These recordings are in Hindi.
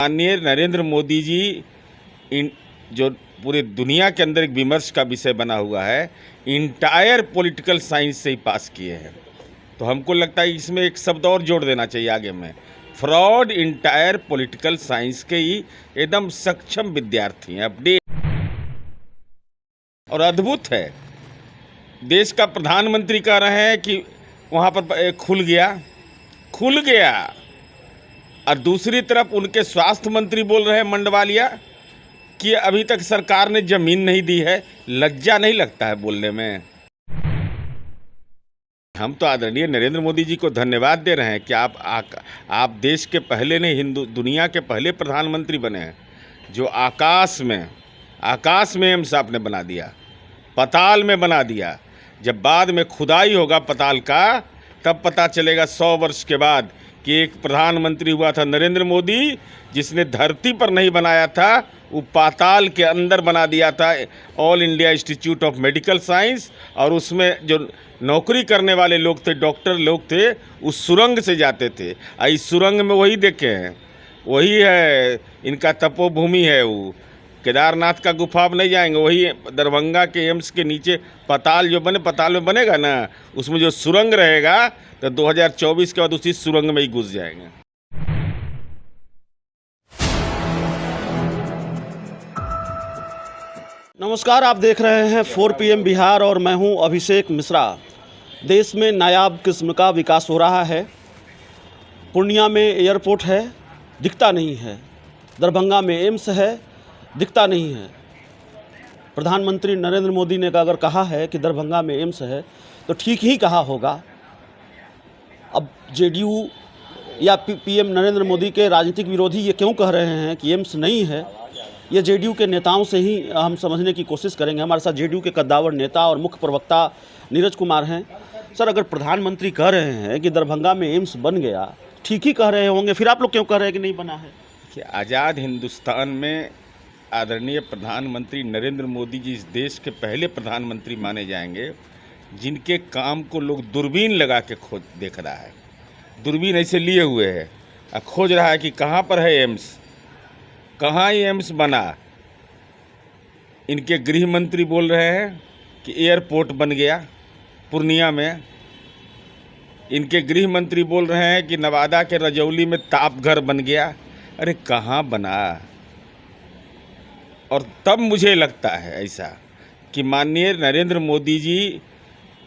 माननीय नरेंद्र मोदी जी जो पूरे दुनिया के अंदर एक विमर्श का विषय बना हुआ है, इंटायर पॉलिटिकल साइंस से ही पास किए हैं। तो हमको लगता है इसमें एक शब्द और जोड़ देना चाहिए आगे में, फ्रॉड इंटायर पॉलिटिकल साइंस के ही एकदम सक्षम विद्यार्थी हैं। अपडेट और अद्भुत है। देश का प्रधानमंत्री कह रहे हैं कि वहाँ पर खुल गया, और दूसरी तरफ उनके स्वास्थ्य मंत्री बोल रहे हैं मंडवालिया कि अभी तक सरकार ने जमीन नहीं दी है। लज्जा नहीं लगता है बोलने में? हम तो आदरणीय नरेंद्र मोदी जी को धन्यवाद दे रहे हैं कि आप देश के पहले नहीं, दुनिया के पहले प्रधानमंत्री बने हैं जो आकाश में एम्स आपने बना दिया, पाताल में बना दिया। जब बाद में खुदाई होगा पाताल का, तब पता चलेगा 100 वर्ष के बाद कि एक प्रधानमंत्री हुआ था नरेंद्र मोदी, जिसने धरती पर नहीं बनाया था, वो पाताल के अंदर बना दिया था all India institute of medical science. और उसमें जो नौकरी करने वाले लोग थे, डॉक्टर लोग थे, उस सुरंग से जाते थे। इस सुरंग में वही देखे हैं, वही है इनका तपोभूमि है। वो केदारनाथ का गुफा अब नहीं जाएंगे, वही दरभंगा के एम्स के नीचे पाताल पाताल में बनेगा ना, उसमें जो सुरंग रहेगा, तो 2024 के बाद उसी सुरंग में ही घुस जाएंगे। नमस्कार, आप देख रहे हैं 4 PM बिहार और मैं हूं अभिषेक मिश्रा। देश में नायाब किस्म का विकास हो रहा है। पूर्णिया में एयरपोर्ट है, दिखता नहीं है। दरभंगा में एम्स है, दिखता नहीं है। प्रधानमंत्री नरेंद्र मोदी ने अगर कहा है कि दरभंगा में एम्स है तो ठीक ही कहा होगा। अब जेडीयू या PM नरेंद्र मोदी के राजनीतिक विरोधी ये क्यों कह रहे हैं कि एम्स नहीं है, ये जेडीयू के नेताओं से ही हम समझने की कोशिश करेंगे। हमारे साथ जेडीयू के कद्दावर नेता और मुख्य प्रवक्ता नीरज कुमार हैं। सर, अगर प्रधानमंत्री कह रहे हैं कि दरभंगा में एम्स बन गया, ठीक ही कह रहे होंगे, फिर आप लोग क्यों कह रहे हैं कि नहीं बना है? कि आज़ाद हिंदुस्तान में आदरणीय प्रधानमंत्री नरेंद्र मोदी जी इस देश के पहले प्रधानमंत्री माने जाएंगे जिनके काम को लोग दूरबीन लगा के खोज देख रहा है। दूरबीन ऐसे लिए हुए है और खोज रहा है कि कहाँ पर है एम्स, कहाँ ये एम्स बना। इनके गृह मंत्री बोल रहे हैं कि एयरपोर्ट बन गया पूर्णिया में। इनके गृह मंत्री बोल रहे हैं कि नवादा के रजौली में तापघर बन गया। अरे कहाँ बना? और तब मुझे लगता है ऐसा कि माननीय नरेंद्र मोदी जी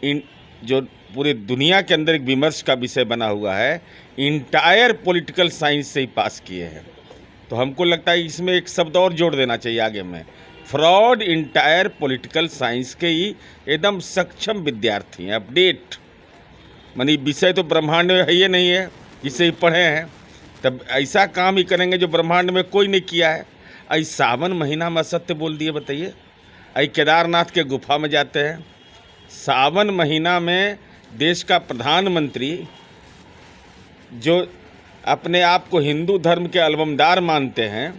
जो पूरे दुनिया के अंदर एक विमर्श का विषय बना हुआ है, इंटायर पॉलिटिकल साइंस से ही पास किए हैं। तो हमको लगता है इसमें एक शब्द और जोड़ देना चाहिए आगे में, फ्रॉड इंटायर पॉलिटिकल साइंस के ही एकदम सक्षम विद्यार्थी हैं। अपडेट मानी विषय तो ब्रह्मांड में है ये नहीं है जिसे ही पढ़े हैं, तब ऐसा काम ही करेंगे जो ब्रह्मांड में कोई नहीं किया है। आई सावन महीना में असत्य बोल दिए, बताइए। आई केदारनाथ के गुफा में जाते हैं, सावन महीना में देश का प्रधानमंत्री जो अपने आप को हिंदू धर्म के अलवमदार मानते हैं,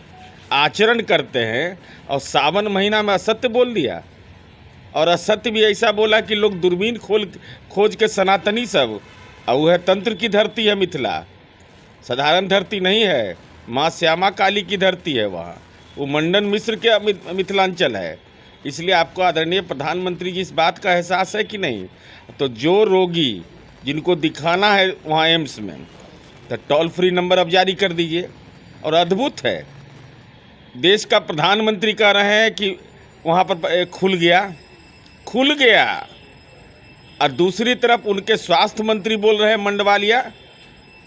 आचरण करते हैं, और सावन महीना में असत्य बोल दिया। और असत्य भी ऐसा बोला कि लोग दूरबीन खोज के सनातनी सब, और वह तंत्र की धरती है मिथिला, साधारण धरती नहीं है। माँ श्यामा काली की धरती है वहाँ, वो मंडन मिश्र के मिथिलांचल है। इसलिए आपको आदरणीय प्रधानमंत्री जी इस बात का एहसास है कि नहीं? तो जो रोगी जिनको दिखाना है वहाँ एम्स में, तो टोल फ्री नंबर अब जारी कर दीजिए। और अद्भुत है, देश का प्रधानमंत्री कह रहे हैं कि वहाँ पर खुल गया, और दूसरी तरफ उनके स्वास्थ्य मंत्री बोल रहे हैं मंडवालिया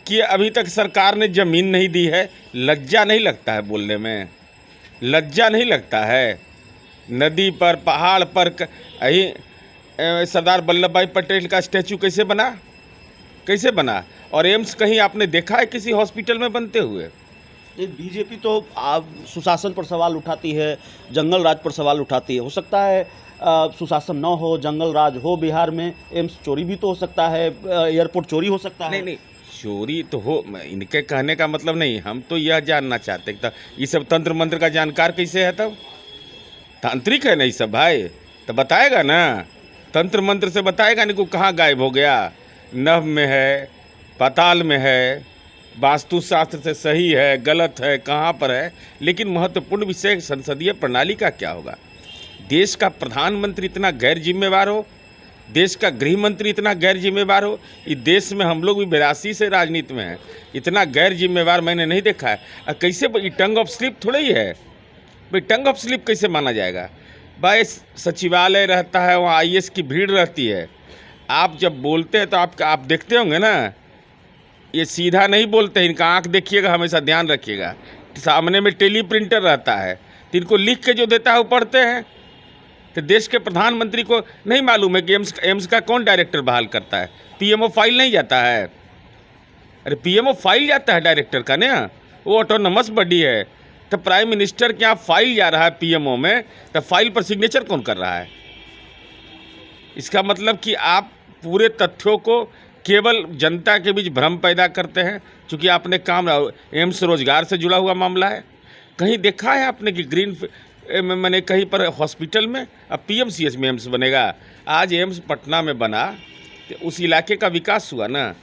कि अभी तक सरकार ने जमीन नहीं दी है। लज्जा नहीं लगता है बोलने में? लज्जा नहीं लगता है? नदी पर, पहाड़ पर सरदार वल्लभ भाई पटेल का स्टैचू कैसे बना? और एम्स कहीं आपने देखा है किसी हॉस्पिटल में बनते हुए? बीजेपी तो सुशासन पर सवाल उठाती है, जंगल राज पर सवाल उठाती है। हो सकता है सुशासन न हो, जंगल राज हो बिहार में, एम्स चोरी भी तो हो सकता है, एयरपोर्ट चोरी हो सकता है। नहीं, चोरी तो हो, इनके कहने का मतलब नहीं। हम तो यह जानना चाहते हैं ये सब तंत्र मंत्र का जानकार कैसे है? तब तांत्रिक है नहीं सब भाई, तो बताएगा ना, तंत्र मंत्र से बताएगा नहीं को कहाँ गायब हो गया। नभ में है, पाताल में है, वास्तुशास्त्र से सही है गलत है कहाँ पर है, लेकिन महत्वपूर्ण विषय संसदीय प्रणाली का क्या होगा। देश का प्रधानमंत्री इतना गैर जिम्मेवार हो, देश का गृह मंत्री इतना गैर जिम्मेवार हो। इस देश में हम लोग भी 82 से राजनीति में हैं, इतना गैर जिम्मेवार मैंने नहीं देखा है। कैसे ये टंग ऑफ स्लिप थोड़ा ही है भाई, टंग ऑफ स्लिप कैसे माना जाएगा भाई। सचिवालय रहता है, वहाँ IAS की भीड़ रहती है। आप जब बोलते हैं तो आप देखते होंगे ना, ये सीधा नहीं बोलते, इनका आंख देखिएगा, हमेशा ध्यान रखिएगा। सामने में टेली प्रिंटर रहता है, तो इनको लिख के जो देता है वो पढ़ते हैं। तो देश के प्रधानमंत्री को नहीं मालूम है कि एम्स का कौन डायरेक्टर बहाल करता है। PMO फाइल नहीं जाता है, अरे PMO फाइल जाता है डायरेक्टर का ना, वो ऑटोनमस बॉडी है। तो प्राइम मिनिस्टर के यहाँ फाइल जा रहा है PMO में, तो फाइल पर सिग्नेचर कौन कर रहा है। इसका मतलब कि आप पूरे तथ्यों को केवल जनता के बीच भ्रम पैदा करते हैं। चूँकि आपने काम एम्स रोजगार से जुड़ा हुआ मामला है, कहीं देखा है आपने कि मैंने कहीं पर हॉस्पिटल में अब PMCH में एम्स बनेगा। आज एम्स पटना में बना तो उस इलाके का विकास हुआ ना।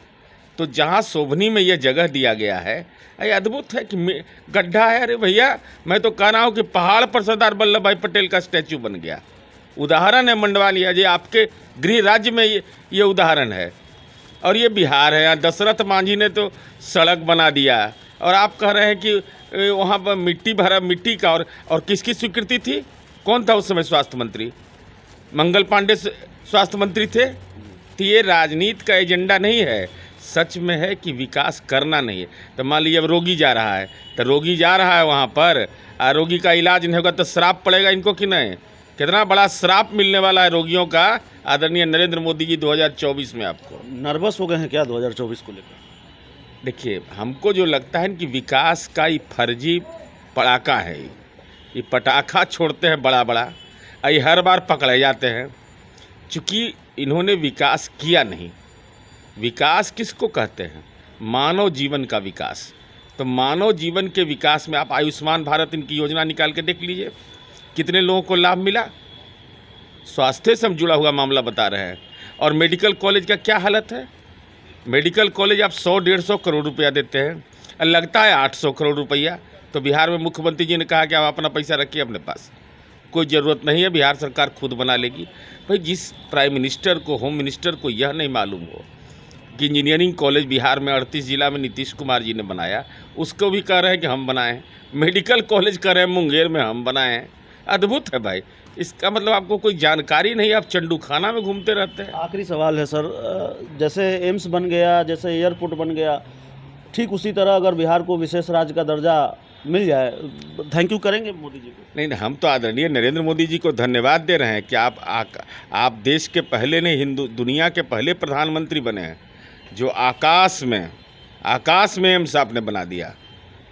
तो जहाँ शोभनी में यह जगह दिया गया है, ये अद्भुत है कि गड्ढा है। अरे भैया, मैं तो कह रहा हूँ कि पहाड़ पर सरदार वल्लभ भाई पटेल का स्टैचू बन गया। उदाहरण है मंडवा लिया जी, आपके गृह राज्य में ये उदाहरण है। और ये बिहार है, यहाँ दशरथ मांझी ने तो सड़क बना दिया, और आप कह रहे हैं कि वहाँ पर मिट्टी का। और किसकी स्वीकृति थी? कौन था उस समय स्वास्थ्य मंत्री? मंगल पांडे स्वास्थ्य मंत्री थे। तो ये राजनीति का एजेंडा नहीं है, सच में है कि विकास करना नहीं है। तो मान लीजिए अब रोगी जा रहा है, तो रोगी जा रहा है वहाँ पर, रोगी का इलाज नहीं होगा तो श्राप पड़ेगा इनको कि नहीं। कितना बड़ा श्राप मिलने वाला है रोगियों का आदरणीय नरेंद्र मोदी जी 2024 में। आपको नर्वस हो गए हैं क्या 2024 को लेकर? देखिए, हमको जो लगता है कि विकास का ये फर्जी पटाखा है, ये पटाखा छोड़ते हैं बड़ा बड़ा, ये हर बार पकड़े जाते हैं। चूँकि इन्होंने विकास किया नहीं। विकास किसको कहते हैं? मानव जीवन का विकास। तो मानव जीवन के विकास में आप आयुष्मान भारत इनकी योजना निकाल के देख लीजिए, कितने लोगों को लाभ मिला। स्वास्थ्य से जुड़ा हुआ मामला बता रहे हैं। और मेडिकल कॉलेज का क्या हालत है? मेडिकल कॉलेज आप 100-150 करोड़ रुपया देते हैं, और लगता है 800 करोड़ रुपया। तो बिहार में मुख्यमंत्री जी ने कहा कि आप अपना पैसा रखिए अपने पास, कोई ज़रूरत नहीं है, बिहार सरकार खुद बना लेगी। भाई, जिस प्राइम मिनिस्टर को, होम मिनिस्टर को यह नहीं मालूम हो कि इंजीनियरिंग कॉलेज बिहार में 38 जिला में नीतीश कुमार जी ने बनाया, उसको भी कह रहे हैं कि हम बनाएं। मेडिकल कॉलेज कह रहे हैं मुंगेर में हम बनाएं। अद्भुत है भाई। इसका मतलब आपको कोई जानकारी नहीं, आप चंडू खाना में घूमते रहते हैं। आखिरी सवाल है सर, जैसे एम्स बन गया, जैसे एयरपोर्ट बन गया, ठीक उसी तरह अगर बिहार को विशेष राज्य का दर्जा मिल जाए, थैंक यू करेंगे मोदी जी को? नहीं, हम तो आदरणीय नरेंद्र मोदी जी को धन्यवाद दे रहे हैं कि आप देश के पहले नहीं, दुनिया के पहले प्रधानमंत्री बने हैं जो आकाश में एम्स आपने बना दिया,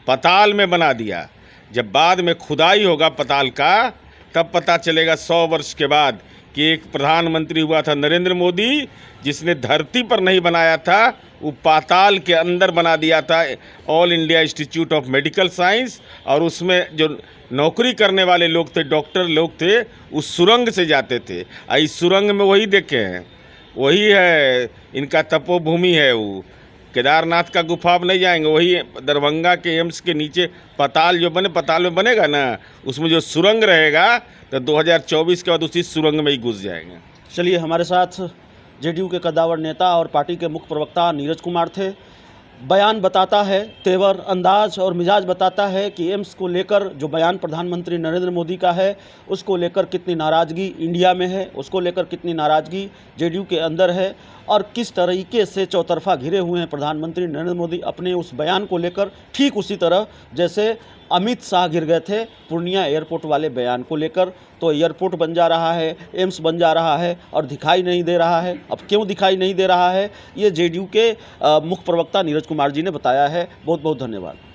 पाताल में बना दिया। जब बाद में खुदाई होगा पाताल का, तब पता चलेगा 100 वर्ष के बाद कि एक प्रधानमंत्री हुआ था नरेंद्र मोदी, जिसने धरती पर नहीं बनाया था, वो पाताल के अंदर बना दिया था all India institute of medical science. और उसमें जो नौकरी करने वाले लोग थे, डॉक्टर लोग थे, उस सुरंग से जाते थे। इस सुरंग में वही देखे हैं, वही है इनका तपोभूमि है। वो केदारनाथ का गुफा अब नहीं जाएंगे, वही दरभंगा के एम्स के नीचे पाताल में बनेगा ना, उसमें जो सुरंग रहेगा, तो 2024 के बाद उसी सुरंग में ही घुस जाएंगे। चलिए, हमारे साथ जेडीयू के कद्दावर नेता और पार्टी के मुख्य प्रवक्ता नीरज कुमार थे। बयान बताता है, तेवर, अंदाज और मिजाज बताता है कि एम्स को लेकर जो बयान प्रधानमंत्री नरेंद्र मोदी का है, उसको लेकर कितनी नाराज़गी इंडिया में है, उसको लेकर कितनी नाराज़गी जेडीयू के अंदर है, और किस तरीके से चौतरफा घिरे हुए हैं प्रधानमंत्री नरेंद्र मोदी अपने उस बयान को लेकर। ठीक उसी तरह जैसे अमित शाह घिर गए थे पूर्णिया एयरपोर्ट वाले बयान को लेकर। तो एयरपोर्ट बन जा रहा है, एम्स बन जा रहा है, और दिखाई नहीं दे रहा है। अब क्यों दिखाई नहीं दे रहा है, ये जेडीयू के मुख्य प्रवक्ता नीरज कुमार जी ने बताया है। बहुत बहुत धन्यवाद।